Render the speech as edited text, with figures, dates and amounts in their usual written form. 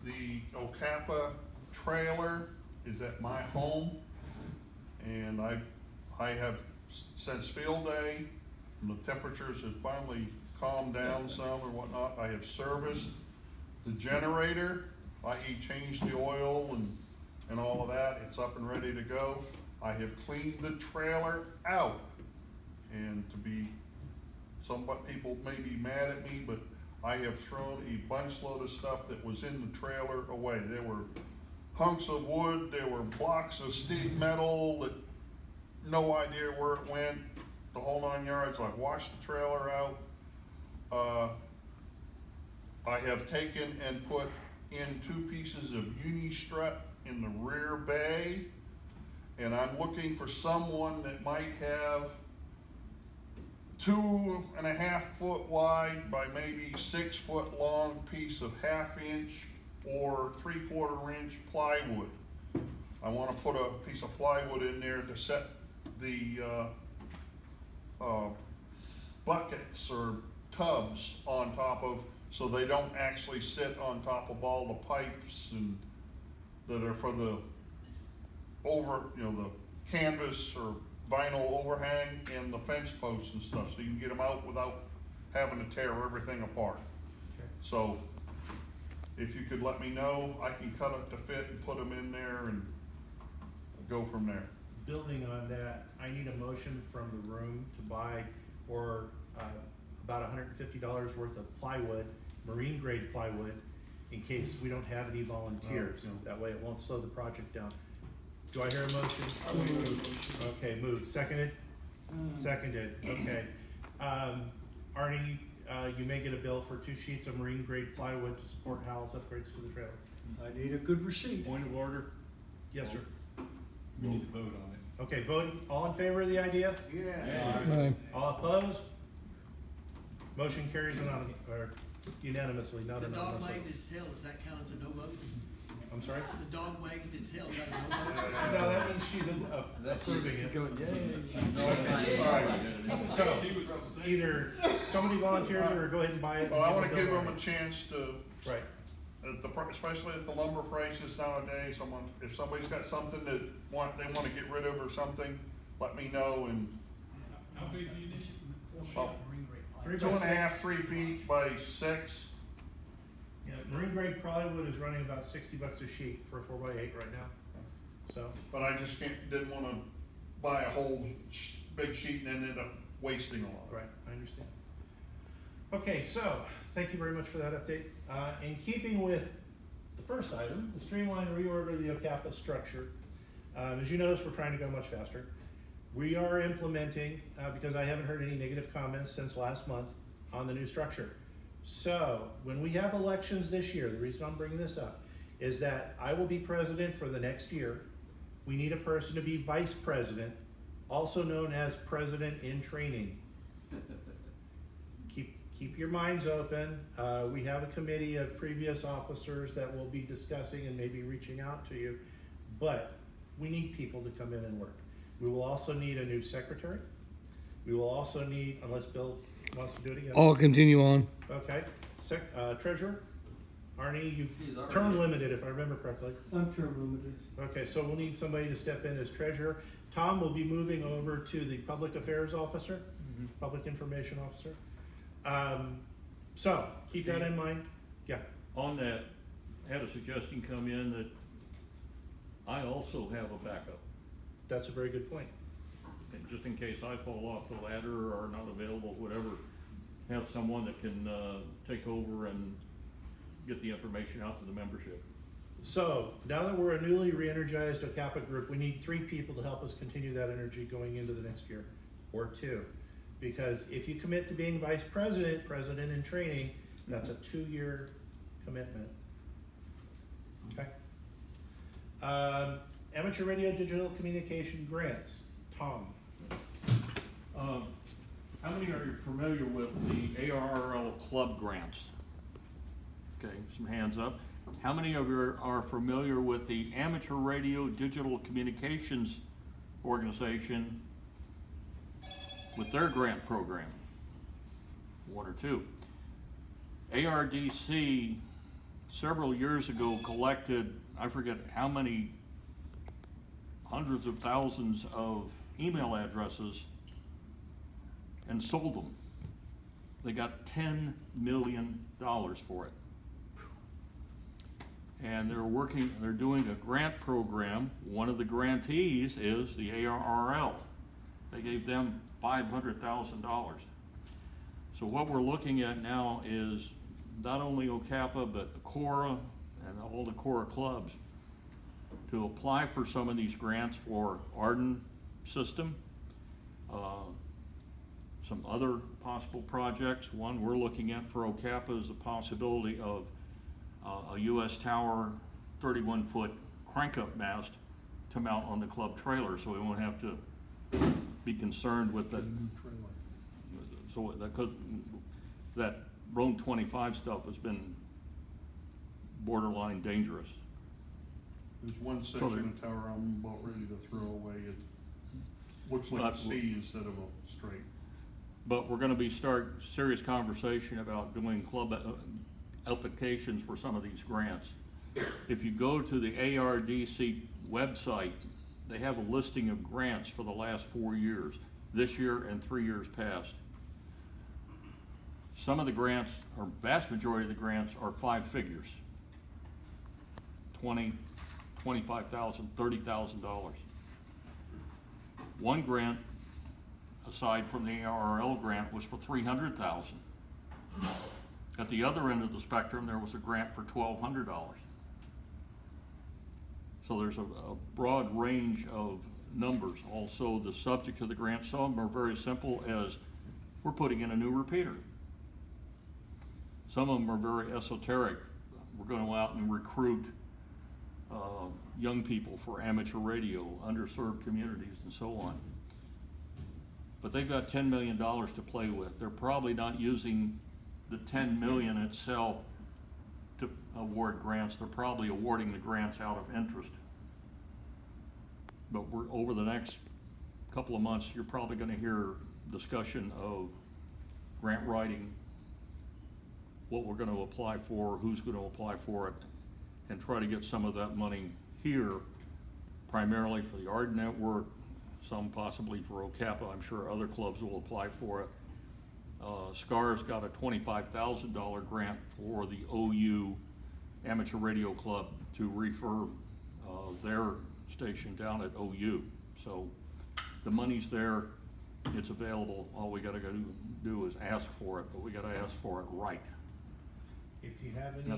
the OCAPA trailer is at my home, and I have, since field day, and the temperatures have finally calmed down some or whatnot, I have serviced the generator, i.e. changed the oil and all of that. It's up and ready to go. I have cleaned the trailer out, and some people may be mad at me, but I have thrown a bunch load of stuff that was in the trailer away. There were hunks of wood, there were blocks of steel metal that no idea where it went, the whole 9 yards. I've washed the trailer out. I have taken and put in 2 pieces of uni-strut in the rear bay, and I'm looking for someone that might have 2.5 foot wide by maybe 6 foot long piece of 1/2 inch or 3/4 inch plywood. I want to put a piece of plywood in there to set the buckets or tubs on top of, so they don't actually sit on top of all the pipes and that are for the the canvas or vinyl overhang and the fence posts and stuff, so you can get them out without having to tear everything apart. Okay. So if you could let me know, I can cut it to fit and put them in there and go from there. Building on that, I need a motion from the room to buy for about $150 worth of plywood, marine grade plywood, in case we don't have any volunteers. No. That way it won't slow the project down. Do I hear a motion? Okay, moved. Seconded? Seconded, okay. Arnie, you may get a bill for 2 sheets of marine grade plywood to support Hal's upgrades to the trailer. I need a good receipt. Point of order, Yes, sir. we need to vote on it. Okay, vote, all in favor of the idea? Yeah. All opposed? Motion carries unanimously, not The dog anonymously. wagged his tail, does that count as a no vote? I'm sorry? The dog wagged its tail, is that a no vote? No, that means she's approving it. Alright, So, either somebody volunteered or go ahead and buy it. well, I want to and give them it a chance to, Right, especially at the lumber prices nowadays, if somebody's got something that they want to get rid of or something, let me know. And How big are the initiative? Oh. Three 2.5, 3 feet by 6. yeah, marine grade plywood is running about $60 a sheet for a 4x8 right now, so. But I just didn't want to buy a whole big sheet and then end up wasting a lot. Right, I understand. Okay, so, thank you very much for that update. In keeping with the first item, the streamline reorder of the OCAPA structure, as you notice, we're trying to go much faster. We are implementing, because I haven't heard any negative comments since last month on the new structure. So, when we have elections this year, the reason I'm bringing this up is that I will be president for the next year. We need a person to be vice president, also known as president in training. Keep your minds open. We have a committee of previous officers that will be discussing and maybe reaching out to you, but we need people to come in and work. We will also need a new secretary. We will also need, unless Bill wants to do it again. I'll continue on. Okay, treasurer, Arnie, you He's already- term limited if I remember correctly. I'm term limited. Okay, so we'll need somebody to step in as treasurer. Tom will be moving over to the public affairs officer, public information officer. So keep that in mind. Yeah, On that, had a suggestion come in that I also have a backup, that's a very good point. and just in case I fall off the ladder or not available, whatever, have someone that can, take over and get the information out to the membership. So now that we're a newly re-energized OCAPA group, we need 3 people to help us continue that energy going into the next year, or 2. Because if you commit to being vice president, president in training, that's a 2-year commitment. Okay. Amateur radio digital communication grants, Tom. How many are you familiar with the ARRL club grants? Okay, some hands up. How many of you are familiar with the Amateur Radio Digital Communications Organization with their grant program? 1 or 2. ARDC several years ago collected, I forget how many hundreds of thousands of email addresses and sold them. They got $10 million for it. And they're doing a grant program. One of the grantees is the ARRL. They gave them $500,000. So what we're looking at now is not only OCAPA, but CORA and all the CORA clubs to apply for some of these grants for Arden system, some other possible projects. One we're looking at for OCAPA is the possibility of a US tower 31-foot crank-up mast to mount on the club trailer, so we won't have to be concerned with the, so that Rome 25 stuff has been borderline dangerous. There's one So section of tower I'm about ready to throw away. It looks like a C instead of a straight. But we're gonna start serious conversation about doing club applications for some of these grants. If you go to the ARDC website, they have a listing of grants for the last 4 years, this year and 3 years past. Some of the grants, or vast majority of the grants, are 5 figures. $20,000, $25,000, $30,000. One grant, aside from the ARRL grant, was for $300,000. At the other end of the spectrum, there was a grant for $1,200. So there's a broad range of numbers. Also, the subject of the grant, some of them are very simple, as we're putting in a new repeater. Some of them are very esoteric. We're going to go out and recruit young people for amateur radio, underserved communities, and so on. But they've got $10 million to play with. They're probably not using the $10 million itself to award grants. They're probably awarding the grants out of interest. But over the next couple of months, you're probably going to hear discussion of grant writing, what we're going to apply for, who's going to apply for it, and try to get some of that money here, primarily for the Arden Network, some possibly for OCAPA. I'm sure other clubs will apply for it. SCAR's got a $25,000 grant for the OU Amateur Radio Club to refurb their station down at OU. So the money's there, it's available. All we gotta do is ask for it, but we gotta ask for it right. If you have any. That's